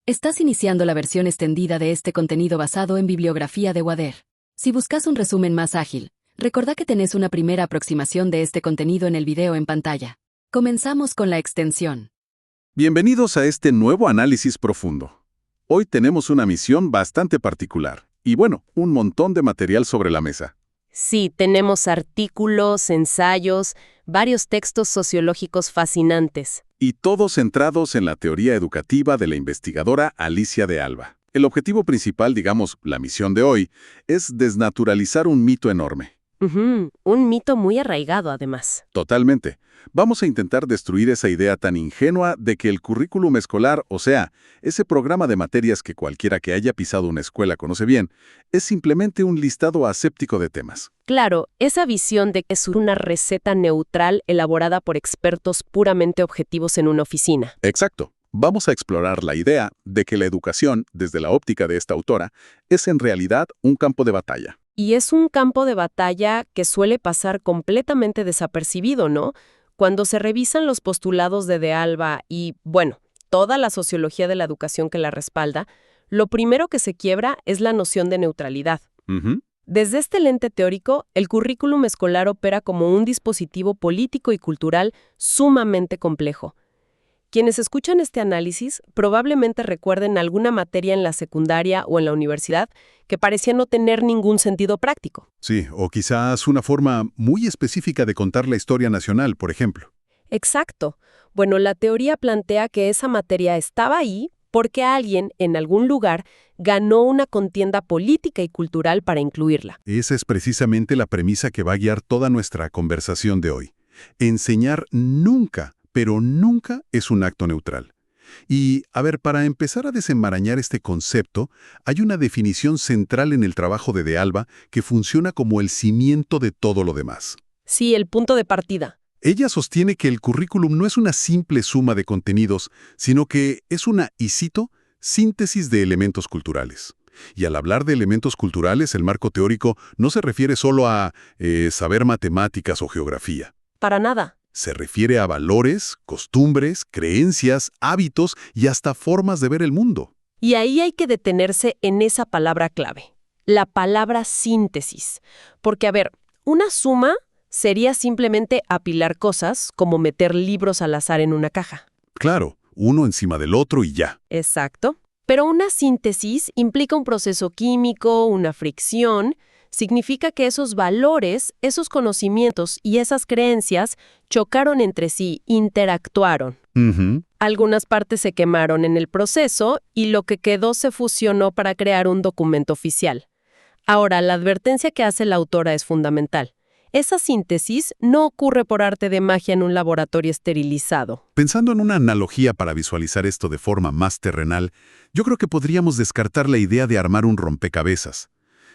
Estás iniciando la versión extendida de este contenido basado en bibliografía de Wader. Si buscas un resumen más ágil, recordá que tenés una primera aproximación de este contenido en el video en pantalla. Comenzamos con la extensión. Bienvenidos a este nuevo análisis profundo. Hoy tenemos una misión bastante particular y un montón de material sobre la mesa. Sí, tenemos artículos, ensayos, varios textos sociológicos fascinantes. Y todos centrados en la teoría educativa de la investigadora Alicia de Alba. El objetivo principal, la misión de hoy, es desnaturalizar un mito enorme. Un mito muy arraigado, además. Totalmente. Vamos a intentar destruir esa idea tan ingenua de que el currículum escolar, o sea, ese programa de materias que cualquiera que haya pisado una escuela conoce bien, es simplemente un listado aséptico de temas. Claro, esa visión de que es una receta neutral elaborada por expertos puramente objetivos en una oficina. Exacto. Vamos a explorar la idea de que la educación, desde la óptica de esta autora, es en realidad un campo de batalla. Y es un campo de batalla que suele pasar completamente desapercibido, ¿no? Cuando se revisan los postulados de Alba y, toda la sociología de la educación que la respalda, lo primero que se quiebra es la noción de neutralidad. Desde este lente teórico, el currículum escolar opera como un dispositivo político y cultural sumamente complejo. Quienes escuchan este análisis probablemente recuerden alguna materia en la secundaria o en la universidad que parecía no tener ningún sentido práctico. Sí, o quizás una forma muy específica de contar la historia nacional, por ejemplo. Exacto. La teoría plantea que esa materia estaba ahí porque alguien, en algún lugar, ganó una contienda política y cultural para incluirla. Esa es precisamente la premisa que va a guiar toda nuestra conversación de hoy. Enseñar nunca, pero nunca es un acto neutral. Y, para empezar a desenmarañar este concepto, hay una definición central en el trabajo de Alba que funciona como el cimiento de todo lo demás. Sí, el punto de partida. Ella sostiene que el currículum no es una simple suma de contenidos, sino que es una, y cito, síntesis de elementos culturales. Y al hablar de elementos culturales, el marco teórico no se refiere solo a saber matemáticas o geografía. Para nada. Se refiere a valores, costumbres, creencias, hábitos y hasta formas de ver el mundo. Y ahí hay que detenerse en esa palabra clave, la palabra síntesis. Porque, una suma sería simplemente apilar cosas, como meter libros al azar en una caja. Claro, uno encima del otro y ya. Exacto. Pero una síntesis implica un proceso químico, una fricción. Significa que esos valores, esos conocimientos y esas creencias chocaron entre sí, interactuaron. Algunas partes se quemaron en el proceso y lo que quedó se fusionó para crear un documento oficial. Ahora, la advertencia que hace la autora es fundamental. Esa síntesis no ocurre por arte de magia en un laboratorio esterilizado. Pensando en una analogía para visualizar esto de forma más terrenal, yo creo que podríamos descartar la idea de armar un rompecabezas.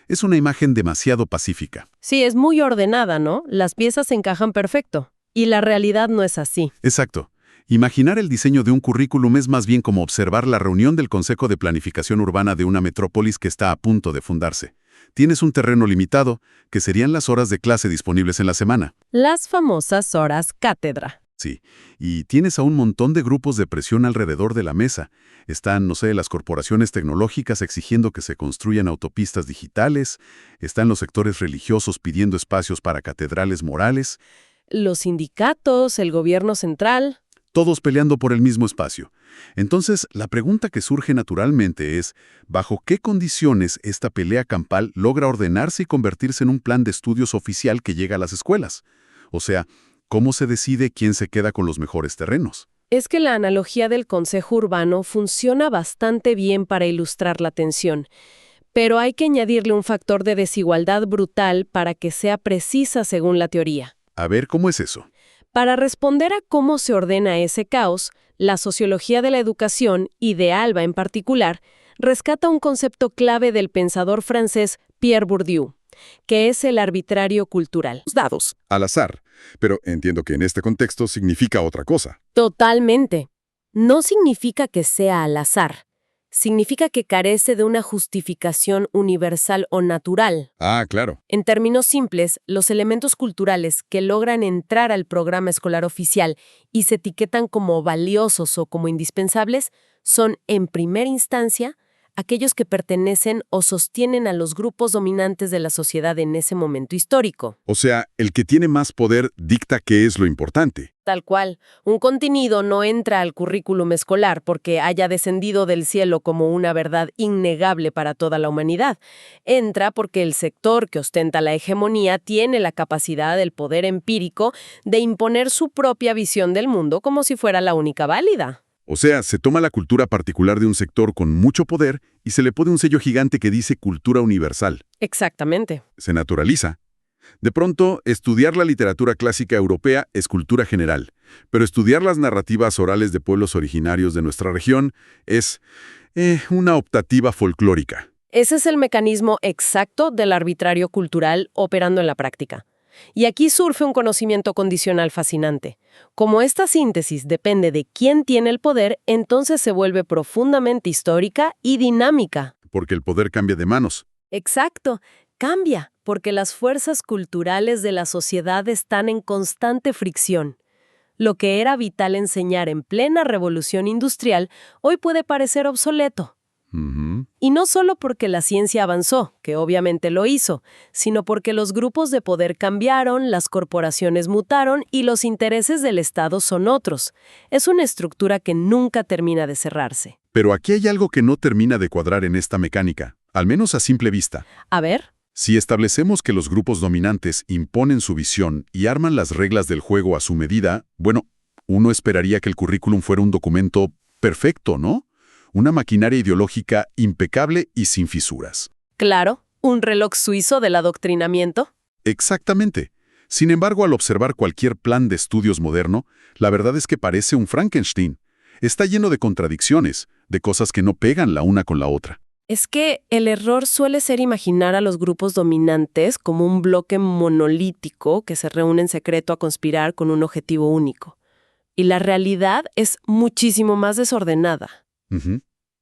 Es una imagen demasiado pacífica. Sí, es muy ordenada, ¿no? Las piezas se encajan perfecto. Y la realidad no es así. Exacto. Imaginar el diseño de un currículum es más bien como observar la reunión del Consejo de Planificación Urbana de una metrópolis que está a punto de fundarse. Tienes un terreno limitado, que serían las horas de clase disponibles en la semana. Las famosas horas cátedra. Sí, y tienes a un montón de grupos de presión alrededor de la mesa. Están, las corporaciones tecnológicas exigiendo que se construyan autopistas digitales, están los sectores religiosos pidiendo espacios para catedrales morales. Los sindicatos, el gobierno central. Todos peleando por el mismo espacio. Entonces, la pregunta que surge naturalmente es, ¿bajo qué condiciones esta pelea campal logra ordenarse y convertirse en un plan de estudios oficial que llega a las escuelas? O sea, ¿cómo se decide quién se queda con los mejores terrenos? Es que la analogía del consejo urbano funciona bastante bien para ilustrar la tensión, pero hay que añadirle un factor de desigualdad brutal para que sea precisa según la teoría. A ver, ¿cómo es eso? Para responder a cómo se ordena ese caos, la sociología de la educación, y de Alba en particular, rescata un concepto clave del pensador francés Pierre Bourdieu, que es el arbitrario cultural. Dados, al azar. Pero entiendo que en este contexto significa otra cosa. Totalmente. No significa que sea al azar. Significa que carece de una justificación universal o natural. Ah, claro. En términos simples, los elementos culturales que logran entrar al programa escolar oficial y se etiquetan como valiosos o como indispensables son, en primera instancia, aquellos que pertenecen o sostienen a los grupos dominantes de la sociedad en ese momento histórico. O sea, el que tiene más poder dicta qué es lo importante. Tal cual, un contenido no entra al currículum escolar porque haya descendido del cielo como una verdad innegable para toda la humanidad. Entra porque el sector que ostenta la hegemonía tiene la capacidad, el poder empírico, de imponer su propia visión del mundo como si fuera la única válida. O sea, se toma la cultura particular de un sector con mucho poder y se le pone un sello gigante que dice cultura universal. Exactamente. Se naturaliza. De pronto, estudiar la literatura clásica europea es cultura general, pero estudiar las narrativas orales de pueblos originarios de nuestra región es una optativa folclórica. Ese es el mecanismo exacto del arbitrario cultural operando en la práctica. Y aquí surge un conocimiento condicional fascinante. Como esta síntesis depende de quién tiene el poder, entonces se vuelve profundamente histórica y dinámica. Porque el poder cambia de manos. Exacto, cambia, porque las fuerzas culturales de la sociedad están en constante fricción. Lo que era vital enseñar en plena revolución industrial, hoy puede parecer obsoleto. Y no solo porque la ciencia avanzó, que obviamente lo hizo, sino porque los grupos de poder cambiaron, las corporaciones mutaron y los intereses del Estado son otros. Es una estructura que nunca termina de cerrarse. Pero aquí hay algo que no termina de cuadrar en esta mecánica, al menos a simple vista. A ver. Si establecemos que los grupos dominantes imponen su visión y arman las reglas del juego a su medida, bueno, uno esperaría que el currículum fuera un documento perfecto, ¿no? Una maquinaria ideológica impecable y sin fisuras. Claro, un reloj suizo del adoctrinamiento. Exactamente. Sin embargo, al observar cualquier plan de estudios moderno, la verdad es que parece un Frankenstein. Está lleno de contradicciones, de cosas que no pegan la una con la otra. Es que el error suele ser imaginar a los grupos dominantes como un bloque monolítico que se reúne en secreto a conspirar con un objetivo único. Y la realidad es muchísimo más desordenada.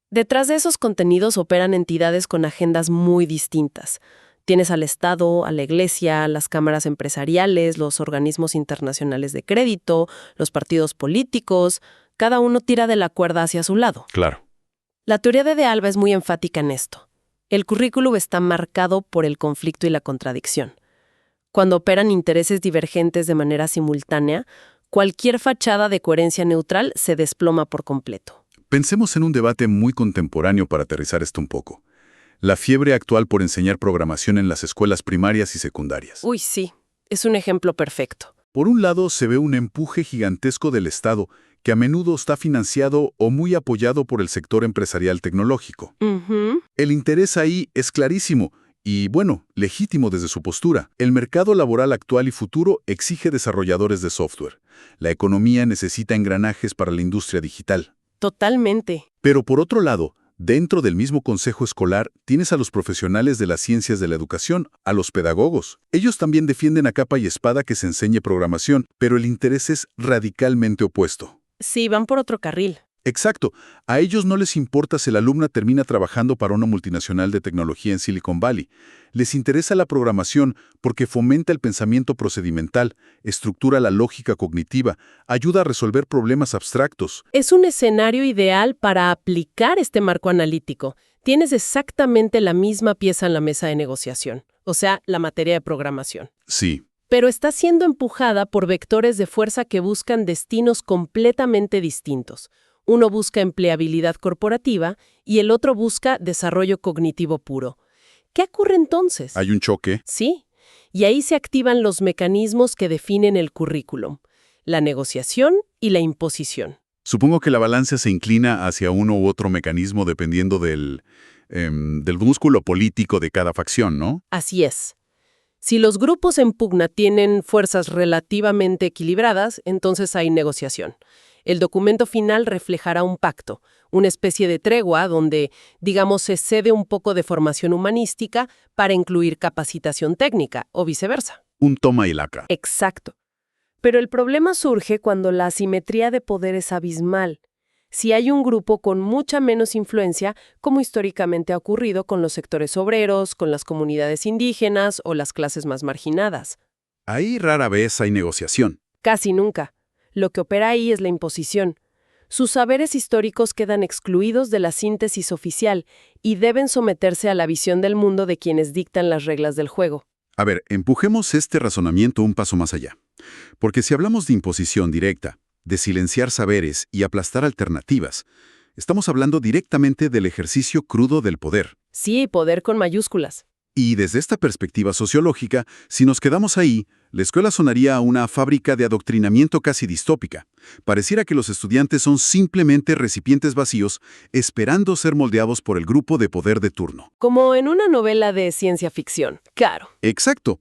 Detrás de esos contenidos operan entidades con agendas muy distintas. Tienes al Estado, a la Iglesia, las cámaras empresariales, los organismos internacionales de crédito, los partidos políticos. Cada uno tira de la cuerda hacia su lado. Claro. La teoría de Alba es muy enfática en esto. El currículum está marcado por el conflicto y la contradicción. Cuando operan intereses divergentes de manera simultánea, cualquier fachada de coherencia neutral se desploma por completo. Pensemos en un debate muy contemporáneo para aterrizar esto un poco. La fiebre actual por enseñar programación en las escuelas primarias y secundarias. Uy, sí, es un ejemplo perfecto. Por un lado, se ve un empuje gigantesco del Estado, que a menudo está financiado o muy apoyado por el sector empresarial tecnológico. El interés ahí es clarísimo y, bueno, legítimo desde su postura. El mercado laboral actual y futuro exige desarrolladores de software. La economía necesita engranajes para la industria digital. Totalmente. Pero por otro lado, dentro del mismo consejo escolar tienes a los profesionales de las ciencias de la educación, a los pedagogos. Ellos también defienden a capa y espada que se enseñe programación, pero el interés es radicalmente opuesto. Sí, van por otro carril. Exacto. A ellos no les importa si el alumna termina trabajando para una multinacional de tecnología en Silicon Valley. Les interesa la programación porque fomenta el pensamiento procedimental, estructura la lógica cognitiva, ayuda a resolver problemas abstractos. Es un escenario ideal para aplicar este marco analítico. Tienes exactamente la misma pieza en la mesa de negociación, o sea, la materia de programación. Sí. Pero está siendo empujada por vectores de fuerza que buscan destinos completamente distintos. Uno busca empleabilidad corporativa y el otro busca desarrollo cognitivo puro. ¿Qué ocurre entonces? ¿Hay un choque? Sí, y ahí se activan los mecanismos que definen el currículum, la negociación y la imposición. Supongo que la balanza se inclina hacia uno u otro mecanismo dependiendo del músculo político de cada facción, ¿no? Así es. Si los grupos en pugna tienen fuerzas relativamente equilibradas, entonces hay negociación. El documento final reflejará un pacto, una especie de tregua donde, digamos, se cede un poco de formación humanística para incluir capacitación técnica, o viceversa. Un toma y laca. Exacto. Pero el problema surge cuando la asimetría de poder es abismal. Si hay un grupo con mucha menos influencia, como históricamente ha ocurrido con los sectores obreros, con las comunidades indígenas o las clases más marginadas. Ahí rara vez hay negociación. Casi nunca. Lo que opera ahí es la imposición. Sus saberes históricos quedan excluidos de la síntesis oficial y deben someterse a la visión del mundo de quienes dictan las reglas del juego. A ver, empujemos este razonamiento un paso más allá. Porque si hablamos de imposición directa, de silenciar saberes y aplastar alternativas, estamos hablando directamente del ejercicio crudo del poder. Sí, poder con mayúsculas. Y desde esta perspectiva sociológica, si nos quedamos ahí, la escuela sonaría a una fábrica de adoctrinamiento casi distópica. Pareciera que los estudiantes son simplemente recipientes vacíos, esperando ser moldeados por el grupo de poder de turno. Como en una novela de ciencia ficción, claro. Exacto.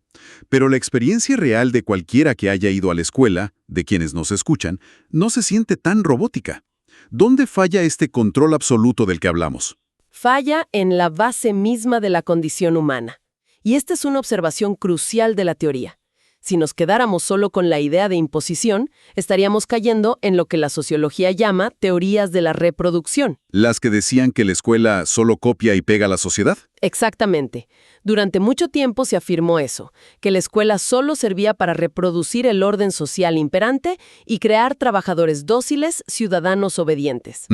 Pero la experiencia real de cualquiera que haya ido a la escuela, de quienes nos escuchan, no se siente tan robótica. ¿Dónde falla este control absoluto del que hablamos? Falla en la base misma de la condición humana. Y esta es una observación crucial de la teoría. Si nos quedáramos solo con la idea de imposición, estaríamos cayendo en lo que la sociología llama teorías de la reproducción. ¿Las que decían que la escuela solo copia y pega a la sociedad? Exactamente. Durante mucho tiempo se afirmó eso, que la escuela solo servía para reproducir el orden social imperante y crear trabajadores dóciles, ciudadanos obedientes.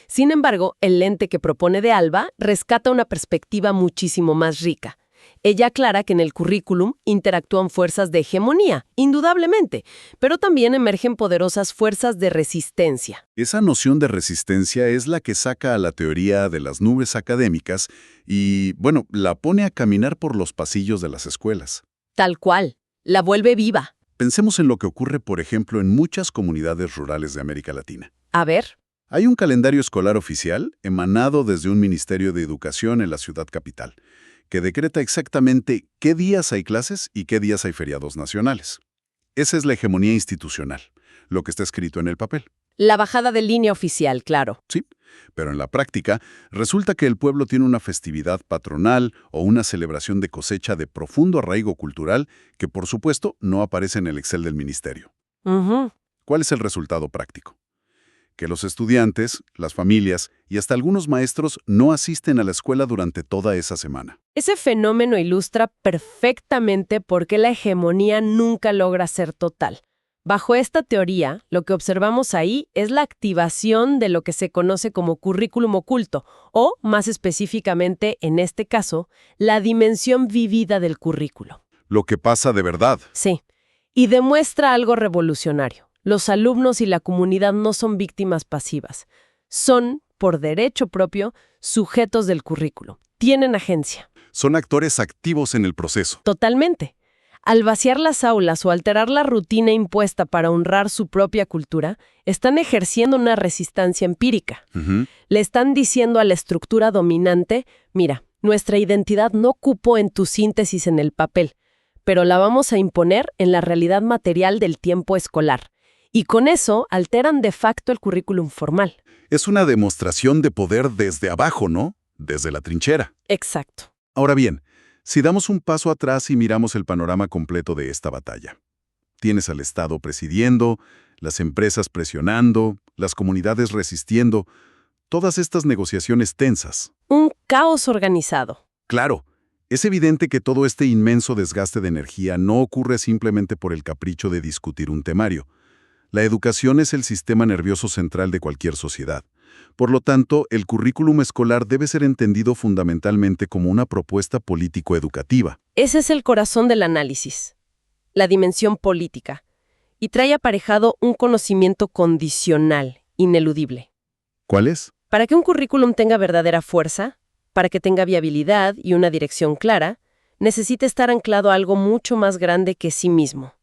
Sin embargo, el lente que propone de Alba rescata una perspectiva muchísimo más rica. Ella aclara que en el currículum interactúan fuerzas de hegemonía, indudablemente, pero también emergen poderosas fuerzas de resistencia. Esa noción de resistencia es la que saca a la teoría de las nubes académicas y, bueno, la pone a caminar por los pasillos de las escuelas. Tal cual, la vuelve viva. Pensemos en lo que ocurre, por ejemplo, en muchas comunidades rurales de América Latina. A ver. Hay un calendario escolar oficial emanado desde un Ministerio de Educación en la ciudad capital, que decreta exactamente qué días hay clases y qué días hay feriados nacionales. Esa es la hegemonía institucional, lo que está escrito en el papel. La bajada de línea oficial, claro. Sí, pero en la práctica resulta que el pueblo tiene una festividad patronal o una celebración de cosecha de profundo arraigo cultural que, por supuesto, no aparece en el Excel del ministerio. ¿Cuál es el resultado práctico? Que los estudiantes, las familias y hasta algunos maestros no asisten a la escuela durante toda esa semana. Ese fenómeno ilustra perfectamente por qué la hegemonía nunca logra ser total. Bajo esta teoría, lo que observamos ahí es la activación de lo que se conoce como currículum oculto, o, más específicamente, en este caso, la dimensión vivida del currículo. Lo que pasa de verdad. Sí, y demuestra algo revolucionario. Los alumnos y la comunidad no son víctimas pasivas. Son, por derecho propio, sujetos del currículo. Tienen agencia. Son actores activos en el proceso. Totalmente. Al vaciar las aulas o alterar la rutina impuesta para honrar su propia cultura, están ejerciendo una resistencia empírica. Le están diciendo a la estructura dominante, mira, nuestra identidad no cupo en tu síntesis en el papel, pero la vamos a imponer en la realidad material del tiempo escolar. Y con eso alteran de facto el currículum formal. Es una demostración de poder desde abajo, ¿no? Desde la trinchera. Exacto. Ahora bien, si damos un paso atrás y miramos el panorama completo de esta batalla. Tienes al Estado presidiendo, las empresas presionando, las comunidades resistiendo, todas estas negociaciones tensas. Un caos organizado. Claro, es evidente que todo este inmenso desgaste de energía no ocurre simplemente por el capricho de discutir un temario. La educación es el sistema nervioso central de cualquier sociedad. Por lo tanto, el currículum escolar debe ser entendido fundamentalmente como una propuesta político-educativa. Ese es el corazón del análisis, la dimensión política, y trae aparejado un conocimiento condicional, ineludible. ¿Cuál es? Para que un currículum tenga verdadera fuerza, para que tenga viabilidad y una dirección clara, necesita estar anclado a algo mucho más grande que sí mismo.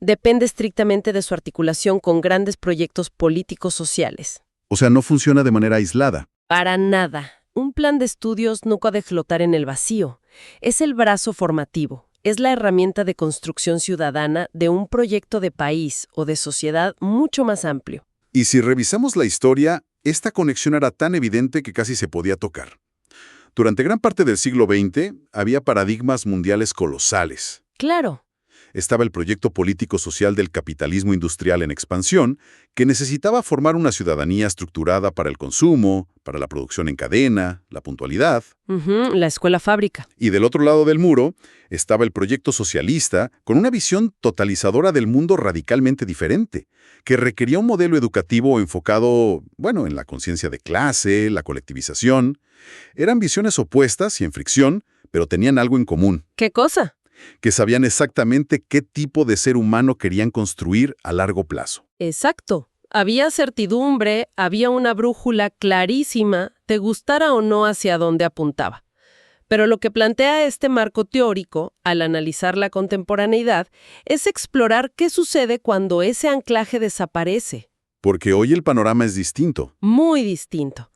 Depende estrictamente de su articulación con grandes proyectos políticos sociales. O sea, no funciona de manera aislada. Para nada. Un plan de estudios no puede flotar en el vacío. Es el brazo formativo. Es la herramienta de construcción ciudadana de un proyecto de país o de sociedad mucho más amplio. Y si revisamos la historia, esta conexión era tan evidente que casi se podía tocar. Durante gran parte del siglo XX había paradigmas mundiales colosales. Claro. estaba el proyecto político-social del capitalismo industrial en expansión, que necesitaba formar una ciudadanía estructurada para el consumo, para la producción en cadena, la puntualidad. La escuela fábrica. Y del otro lado del muro estaba el proyecto socialista, con una visión totalizadora del mundo radicalmente diferente, que requería un modelo educativo enfocado, en la conciencia de clase, la colectivización. Eran visiones opuestas y en fricción, pero tenían algo en común. ¿Qué cosa? Que sabían exactamente qué tipo de ser humano querían construir a largo plazo. Exacto. Había certidumbre, había una brújula clarísima, te gustara o no hacia dónde apuntaba. Pero lo que plantea este marco teórico, al analizar la contemporaneidad, es explorar qué sucede cuando ese anclaje desaparece. Porque hoy el panorama es distinto. Muy distinto.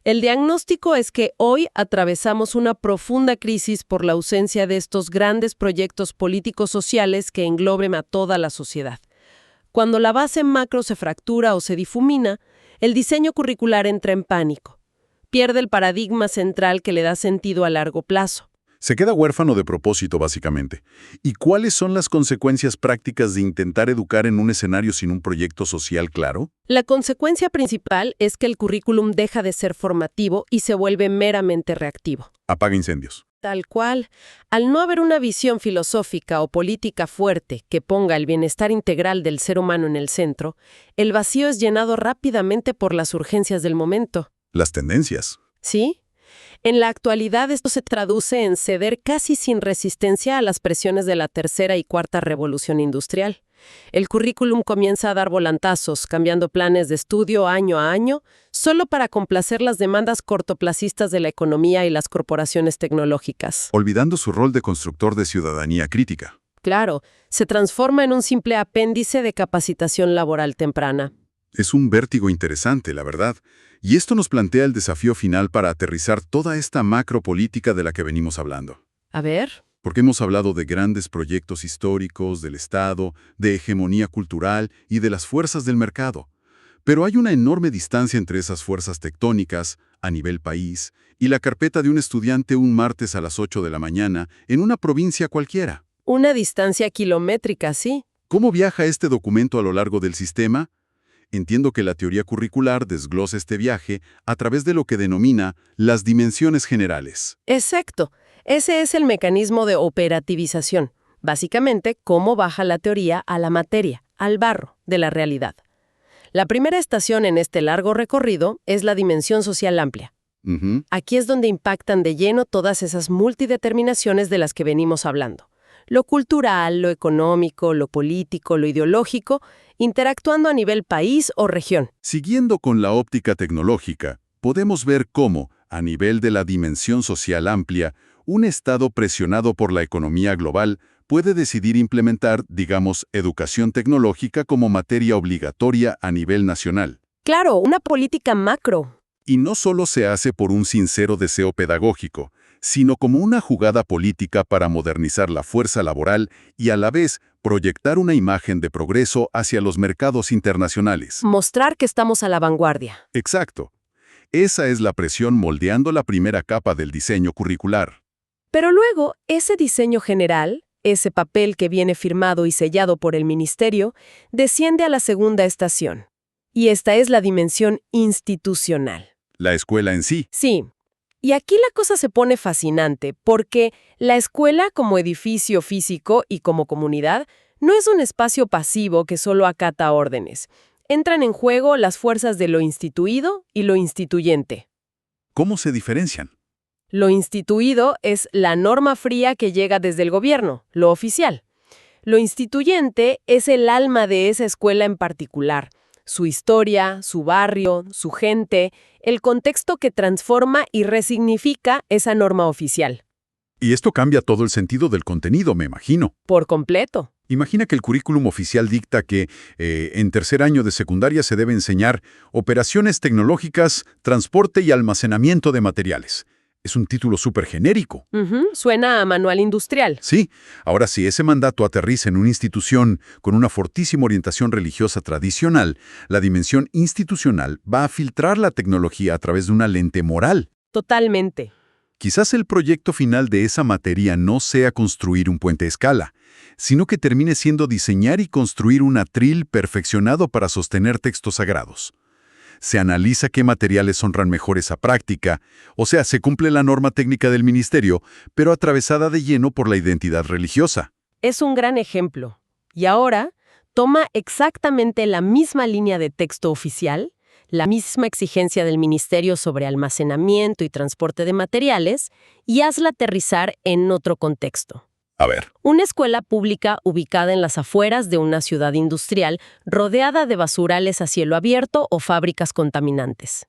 El diagnóstico es que hoy atravesamos una profunda crisis por la ausencia de estos grandes proyectos políticos sociales que engloben a toda la sociedad. Cuando la base macro se fractura o se difumina, el diseño curricular entra en pánico. Pierde el paradigma central que le da sentido a largo plazo. Se queda huérfano de propósito, básicamente. ¿Y cuáles son las consecuencias prácticas de intentar educar en un escenario sin un proyecto social claro? La consecuencia principal es que el currículum deja de ser formativo y se vuelve meramente reactivo. Apaga incendios. Tal cual. Al no haber una visión filosófica o política fuerte que ponga el bienestar integral del ser humano en el centro, el vacío es llenado rápidamente por las urgencias del momento. Las tendencias. ¿Sí? En la actualidad esto se traduce en ceder casi sin resistencia a las presiones de la tercera y cuarta revolución industrial. El currículum comienza a dar volantazos, cambiando planes de estudio año a año, solo para complacer las demandas cortoplacistas de la economía y las corporaciones tecnológicas. Olvidando su rol de constructor de ciudadanía crítica. Claro, se transforma en un simple apéndice de capacitación laboral temprana. Es un vértigo interesante, la verdad. Y esto nos plantea el desafío final para aterrizar toda esta macropolítica de la que venimos hablando. A ver. Porque hemos hablado de grandes proyectos históricos, del Estado, de hegemonía cultural y de las fuerzas del mercado. Pero hay una enorme distancia entre esas fuerzas tectónicas, a nivel país, y la carpeta de un estudiante un martes a las 8 de la mañana en una provincia cualquiera. Una distancia kilométrica, sí. ¿Cómo viaja este documento a lo largo del sistema? Entiendo que la teoría curricular desglosa este viaje a través de lo que denomina las dimensiones generales. Exacto. Ese es el mecanismo de operativización. Básicamente, cómo baja la teoría a la materia, al barro de la realidad. La primera estación en este largo recorrido es la dimensión social amplia. Aquí es donde impactan de lleno todas esas multideterminaciones de las que venimos hablando. Lo cultural, lo económico, lo político, lo ideológico, interactuando a nivel país o región. Siguiendo con la óptica tecnológica, podemos ver cómo, a nivel de la dimensión social amplia, un Estado presionado por la economía global puede decidir implementar, digamos, educación tecnológica como materia obligatoria a nivel nacional. Claro, una política macro. Y no solo se hace por un sincero deseo pedagógico, sino como una jugada política para modernizar la fuerza laboral y a la vez proyectar una imagen de progreso hacia los mercados internacionales. Mostrar que estamos a la vanguardia. Exacto. Esa es la presión moldeando la primera capa del diseño curricular. Pero luego, ese diseño general, ese papel que viene firmado y sellado por el ministerio, desciende a la segunda estación. Y esta es la dimensión institucional. La escuela en sí. Sí. Y aquí la cosa se pone fascinante, porque la escuela como edificio físico y como comunidad no es un espacio pasivo que solo acata órdenes. Entran en juego las fuerzas de lo instituido y lo instituyente. ¿Cómo se diferencian? Lo instituido es la norma fría que llega desde el gobierno, lo oficial. Lo instituyente es el alma de esa escuela en particular, su historia, su barrio, su gente, el contexto que transforma y resignifica esa norma oficial. Y esto cambia todo el sentido del contenido, me imagino. Por completo. Imagina que el currículum oficial dicta que en tercer año de secundaria se debe enseñar operaciones tecnológicas, transporte y almacenamiento de materiales. Es un título súper genérico. Suena a manual industrial. Sí. Ahora, si ese mandato aterriza en una institución con una fortísima orientación religiosa tradicional, la dimensión institucional va a filtrar la tecnología a través de una lente moral. Totalmente. Quizás el proyecto final de esa materia no sea construir un puente a escala, sino que termine siendo diseñar y construir un atril perfeccionado para sostener textos sagrados. Se analiza qué materiales honran mejor esa práctica, o sea, se cumple la norma técnica del ministerio, pero atravesada de lleno por la identidad religiosa. Es un gran ejemplo. Y ahora, toma exactamente la misma línea de texto oficial, la misma exigencia del ministerio sobre almacenamiento y transporte de materiales, y hazla aterrizar en otro contexto. A ver. Una escuela pública ubicada en las afueras de una ciudad industrial, rodeada de basurales a cielo abierto o fábricas contaminantes.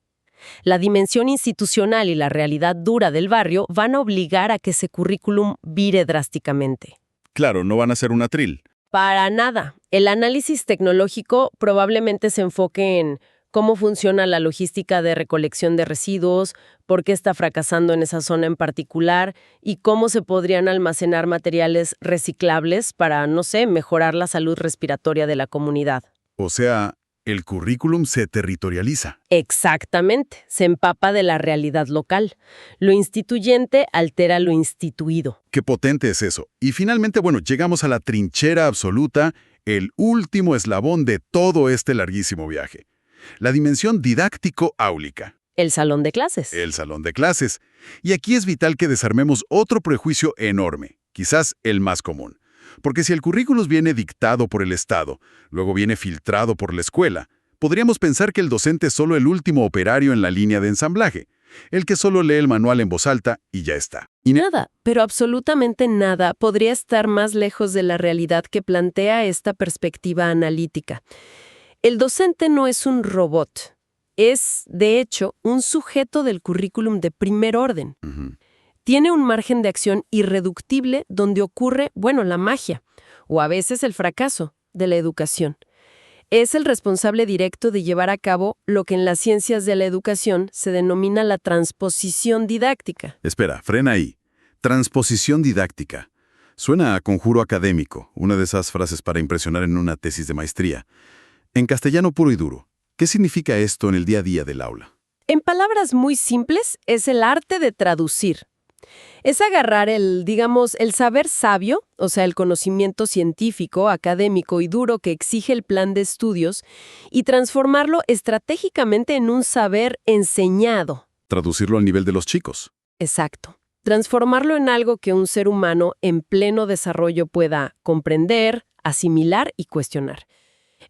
La dimensión institucional y la realidad dura del barrio van a obligar a que ese currículum vire drásticamente. Claro, no van a ser un atril. Para nada. El análisis tecnológico probablemente se enfoque en cómo funciona la logística de recolección de residuos, por qué está fracasando en esa zona en particular y cómo se podrían almacenar materiales reciclables para, no sé, mejorar la salud respiratoria de la comunidad. O sea, el currículum se territorializa. Exactamente, se empapa de la realidad local. Lo instituyente altera lo instituido. Qué potente es eso. Y finalmente, bueno, llegamos a la trinchera absoluta, el último eslabón de todo este larguísimo viaje. La dimensión didáctico-áulica. El salón de clases. El salón de clases. Y aquí es vital que desarmemos otro prejuicio enorme, quizás el más común. Porque si el currículum viene dictado por el Estado, luego viene filtrado por la escuela, podríamos pensar que el docente es solo el último operario en la línea de ensamblaje, el que solo lee el manual en voz alta y ya está. Y nada, pero absolutamente nada podría estar más lejos de la realidad que plantea esta perspectiva analítica. El docente no es un robot. Es, de hecho, un sujeto del currículum de primer orden. Tiene un margen de acción irreductible donde ocurre, bueno, la magia, o a veces el fracaso de la educación. Es el responsable directo de llevar a cabo lo que en las ciencias de la educación se denomina la transposición didáctica. Espera, frena ahí. Transposición didáctica. Suena a conjuro académico, una de esas frases para impresionar en una tesis de maestría. En castellano puro y duro, ¿qué significa esto en el día a día del aula? En palabras muy simples, es el arte de traducir. Es agarrar el saber sabio, o sea, el conocimiento científico, académico y duro que exige el plan de estudios, y transformarlo estratégicamente en un saber enseñado. Traducirlo al nivel de los chicos. Exacto. Transformarlo en algo que un ser humano en pleno desarrollo pueda comprender, asimilar y cuestionar.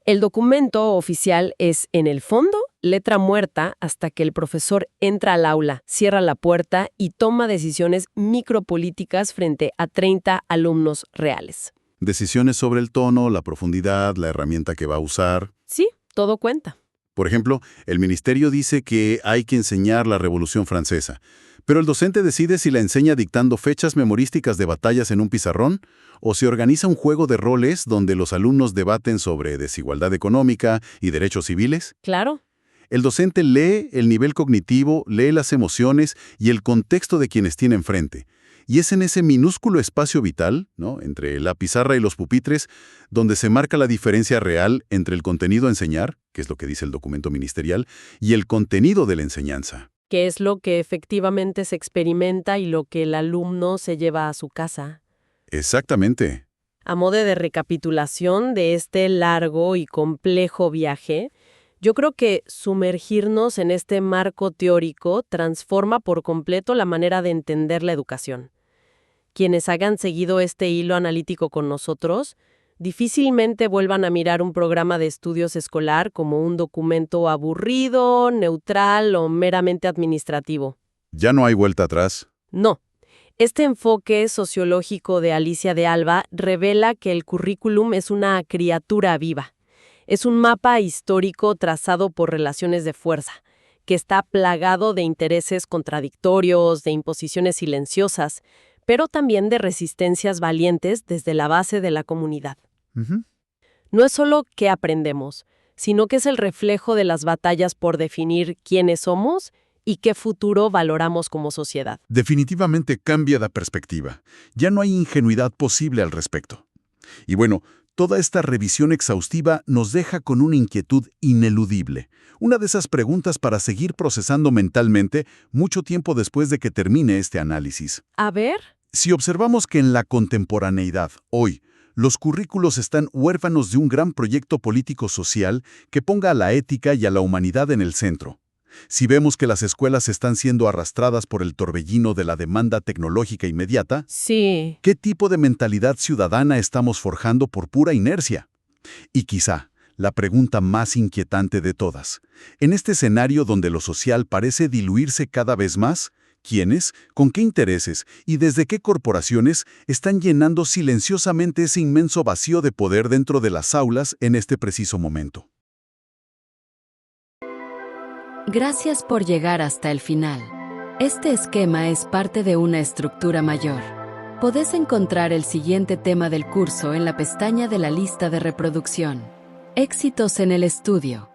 El documento oficial es, en el fondo, letra muerta hasta que el profesor entra al aula, cierra la puerta y toma decisiones micropolíticas frente a 30 alumnos reales. Decisiones sobre el tono, la profundidad, la herramienta que va a usar. Sí, todo cuenta. Por ejemplo, el ministerio dice que hay que enseñar la Revolución Francesa, pero el docente decide si la enseña dictando fechas memorísticas de batallas en un pizarrón o si organiza un juego de roles donde los alumnos debaten sobre desigualdad económica y derechos civiles. Claro. El docente lee el nivel cognitivo, lee las emociones y el contexto de quienes tiene enfrente. Y es en ese minúsculo espacio vital, ¿no?, entre la pizarra y los pupitres, donde se marca la diferencia real entre el contenido a enseñar, que es lo que dice el documento ministerial, y el contenido de la enseñanza. Que es lo que efectivamente se experimenta y lo que el alumno se lleva a su casa. Exactamente. A modo de recapitulación de este largo y complejo viaje, yo creo que sumergirnos en este marco teórico transforma por completo la manera de entender la educación. Quienes hayan seguido este hilo analítico con nosotros, difícilmente vuelvan a mirar un programa de estudios escolar como un documento aburrido, neutral o meramente administrativo. Ya no hay vuelta atrás. No. Este enfoque sociológico de Alicia de Alba revela que el currículum es una criatura viva. Es un mapa histórico trazado por relaciones de fuerza, que está plagado de intereses contradictorios, de imposiciones silenciosas, pero también de resistencias valientes desde la base de la comunidad. No es solo qué aprendemos, sino que es el reflejo de las batallas por definir quiénes somos y qué futuro valoramos como sociedad. Definitivamente cambia de perspectiva. Ya no hay ingenuidad posible al respecto. Y bueno, Toda esta revisión exhaustiva nos deja con una inquietud ineludible. Una de esas preguntas para seguir procesando mentalmente mucho tiempo después de que termine este análisis. A ver. Si observamos que en la contemporaneidad, hoy, los currículos están huérfanos de un gran proyecto político-social que ponga a la ética y a la humanidad en el centro. Si vemos que las escuelas están siendo arrastradas por el torbellino de la demanda tecnológica inmediata, Sí. ¿qué tipo de mentalidad ciudadana estamos forjando por pura inercia? Y quizá, la pregunta más inquietante de todas, en este escenario donde lo social parece diluirse cada vez más, ¿quiénes, con qué intereses y desde qué corporaciones están llenando silenciosamente ese inmenso vacío de poder dentro de las aulas en este preciso momento? Gracias por llegar hasta el final. Este esquema es parte de una estructura mayor. Podés encontrar el siguiente tema del curso en la pestaña de la lista de reproducción. Éxitos en el estudio.